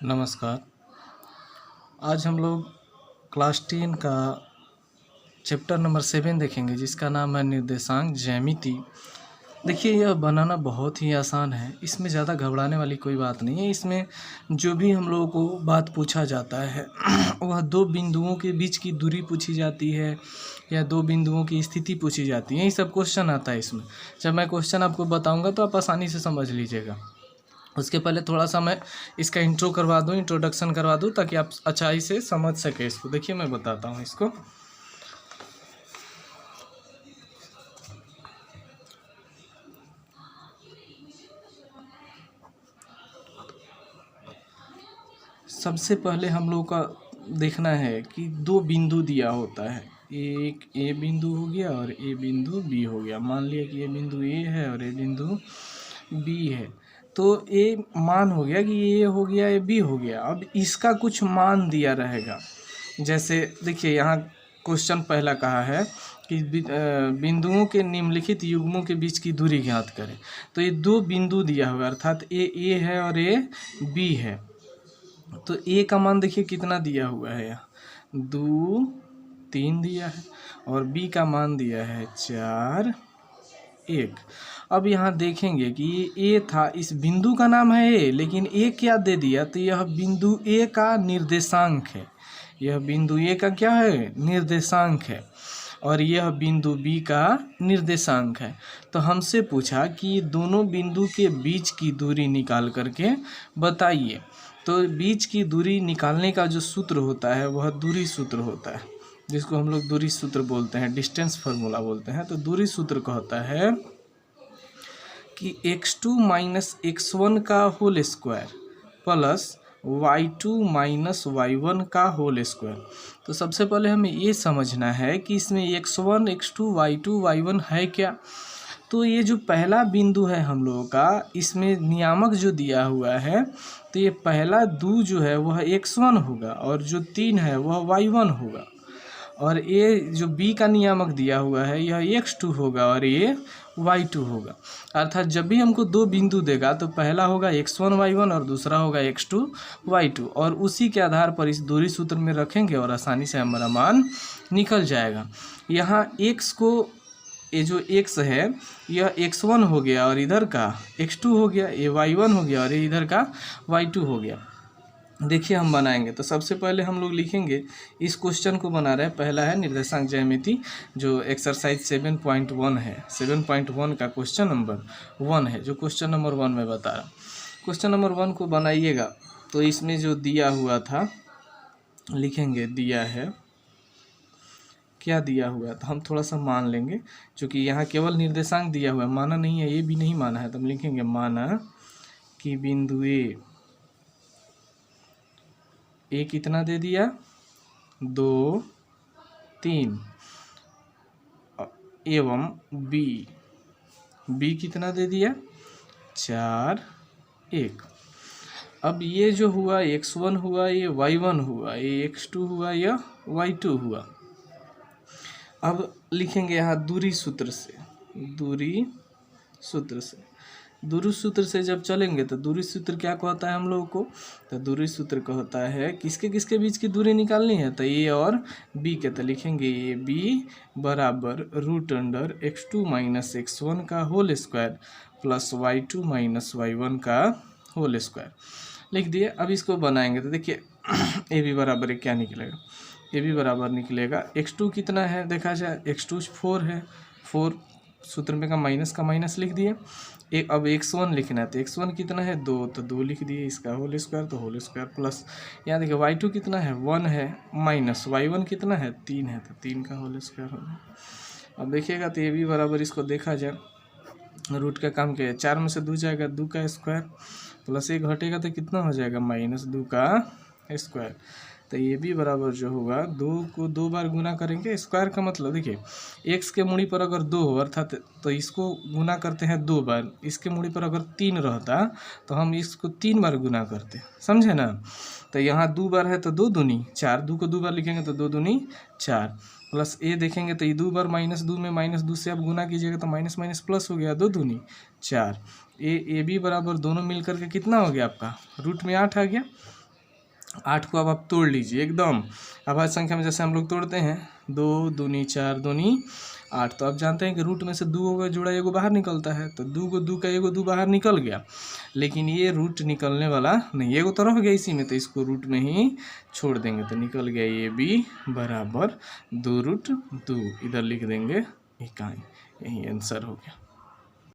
नमस्कार। आज हम लोग क्लास 10 का चैप्टर नंबर 7 देखेंगे, जिसका नाम है निर्देशांक ज्यामिति। देखिए, यह बनाना बहुत ही आसान है। इसमें ज़्यादा घबराने वाली कोई बात नहीं है। इसमें जो भी हम लोगों को बात पूछा जाता है वह दो बिंदुओं के बीच की दूरी पूछी जाती है या दो बिंदुओं की स्थिति पूछी जाती है। यही सब क्वेश्चन आता है इसमें। जब मैं क्वेश्चन आपको बताऊंगा तो आप आसानी से समझ लीजिएगा। उसके पहले थोड़ा सा मैं इसका इंट्रो करवा दूं, इंट्रोडक्शन करवा दूं, ताकि आप अच्छाई से समझ सके इसको। देखिए, मैं बताता हूं इसको। सबसे पहले हम लोग का देखना है कि दो बिंदु दिया होता है। एक ए बिंदु हो गया और ए बिंदु बी हो गया। मान लिया कि ये बिंदु ए है और ये बिंदु बी है। तो ए मान हो गया कि ए हो गया, ये बी हो गया। अब इसका कुछ मान दिया रहेगा। जैसे देखिए, यहाँ क्वेश्चन पहला कहा है कि बिंदुओं के निम्नलिखित युग्मों के बीच की दूरी ज्ञात करें। तो ये दो बिंदु दिया हुआ है, अर्थात ए है और ए बी है। तो ए का मान देखिए कितना दिया हुआ है, यहाँ 2 3 दिया है और बी का मान दिया है 4 1। अब यहाँ देखेंगे कि ये ए था, इस बिंदु का नाम है ए, लेकिन ए क्या दे दिया, तो यह बिंदु ए का निर्देशांक है। यह बिंदु ए का क्या है, निर्देशांक है। और यह बिंदु बी का निर्देशांक है। तो हमसे पूछा कि दोनों बिंदु के बीच की दूरी निकाल करके बताइए। तो बीच की दूरी निकालने का जो सूत्र होता है वह दूरी सूत्र होता है, जिसको हम लोग दूरी सूत्र बोलते हैं, डिस्टेंस फार्मूला बोलते हैं। तो दूरी सूत्र कहता है कि x2 माइनस x1 का whole square plus y2 minus y1 का होल स्क्वायर। तो सबसे पहले हमें ये समझना है कि इसमें x1 x2 y2 y1 है क्या। तो ये जो पहला बिंदु है हम लोगों का, इसमें नियामक जो दिया हुआ है, तो ये पहला 2 जो है वह x1 होगा और जो 3 है वह y1 होगा। और ये जो b का नियामक दिया हुआ है यह x2 होगा और ये y2 होगा। अर्थात जब भी हमको दो बिंदु देगा तो पहला होगा x1 y1 और दूसरा होगा x2 y2, और उसी के आधार पर इस दूरी सूत्र में रखेंगे और आसानी से हमारा मान निकल जाएगा। यहाँ x को, ये जो x है यह x1 हो गया और इधर का x2 हो गया, ये y1 हो गया और ये इधर का y2 हो गया। देखिए, हम बनाएंगे तो सबसे पहले हम लोग लिखेंगे, इस क्वेश्चन को बना रहे हैं। पहला है निर्देशांक ज्यामिति, जो एक्सरसाइज 7.1 है। 7.1 का क्वेश्चन नंबर 1 है, जो क्वेश्चन नंबर 1 में बता रहा हूँ। क्वेश्चन नंबर 1 को बनाइएगा तो इसमें जो दिया हुआ था लिखेंगे, दिया है क्या दिया हुआ है, तो हम थोड़ा सा मान लेंगे, क्योंकि यहाँ केवल निर्देशांक दिया हुआ है, माना नहीं है, ये भी नहीं माना है। तो हम लिखेंगे माना कि बिंदु ए कितना दे दिया, 2 3, एवं बी कितना दे दिया, 4 1। अब ये जो हुआ x1 हुआ, ये y1 हुआ, ये x2 हुआ, यह y2 हुआ। अब लिखेंगे यहाँ दूरी सूत्र से जब चलेंगे तो दूरी सूत्र क्या कहता है हम लोगों को, तो दूरी सूत्र कहता है किसके किसके बीच की दूरी निकालनी है, तो ए और बी के। तो लिखेंगे ए बी बराबर √ x2 माइनस x1 का whole square plus y2 minus y1 का होल स्क्वायर लिख दिए। अब इसको बनाएंगे तो देखिए ए बी बराबर क्या निकलेगा, ए बी बराबर निकलेगा x2 कितना है, देखा जाए x2 4 है, 4 सूत्र में का माइनस लिख दिए। एक अब x1 लिखना है, तो x1 कितना है, 2, तो 2 लिख दिए, इसका होल स्क्वायर, तो होल स्क्वायर प्लस, यहाँ देखिए y2 कितना है, 1 है, माइनस y1 कितना है, 3 है, तो 3 का होल स्क्वायर होगा। अब देखिएगा तो ये भी बराबर, इसको देखा जाए रूट का काम किया, 4 में से 2 जाएगा, 2 का स्क्वायर प्लस 1 घटेगा तो कितना हो जाएगा, -2 का स्क्वायर। तो ये भी बराबर जो होगा, 2 को 2 बार गुना करेंगे। स्क्वायर का मतलब देखिए, x के मूड़ी पर अगर 2 हो, अर्थात तो इसको गुना करते हैं 2 बार। इसके मूड़ी पर अगर 3 रहता तो हम इसको 3 बार गुना करते, समझे ना। तो यहाँ 2 बार है तो 2 दूनी 4, 2 को 2 बार लिखेंगे तो 2 दूनी 4, प्लस ए देखेंगे तो ये 2 बार -2 में -2 से आप गुना कीजिएगा तो माइनस प्लस हो गया, 2 दूनी 4। ए बी बराबर दोनों मिल करके कितना हो गया आपका, रूट में 8 आ गया। 8 को अब आप तोड़ लीजिए एकदम अभाज्य संख्या में, जैसे हम लोग तोड़ते हैं 2 दूनी 4 दूनी 8। तो आप जानते हैं कि रूट में से 2 का जोड़ा एगो बाहर निकलता है, तो 2 को 2 का एगो 2 बाहर निकल गया, लेकिन ये रूट निकलने वाला नहीं, एगो तो रह गया इसी में, तो इसको रूट में ही छोड़ देंगे, तो निकल गया ये बी बराबर 2√2। इधर लिख देंगे इकाई, यही आंसर हो गया।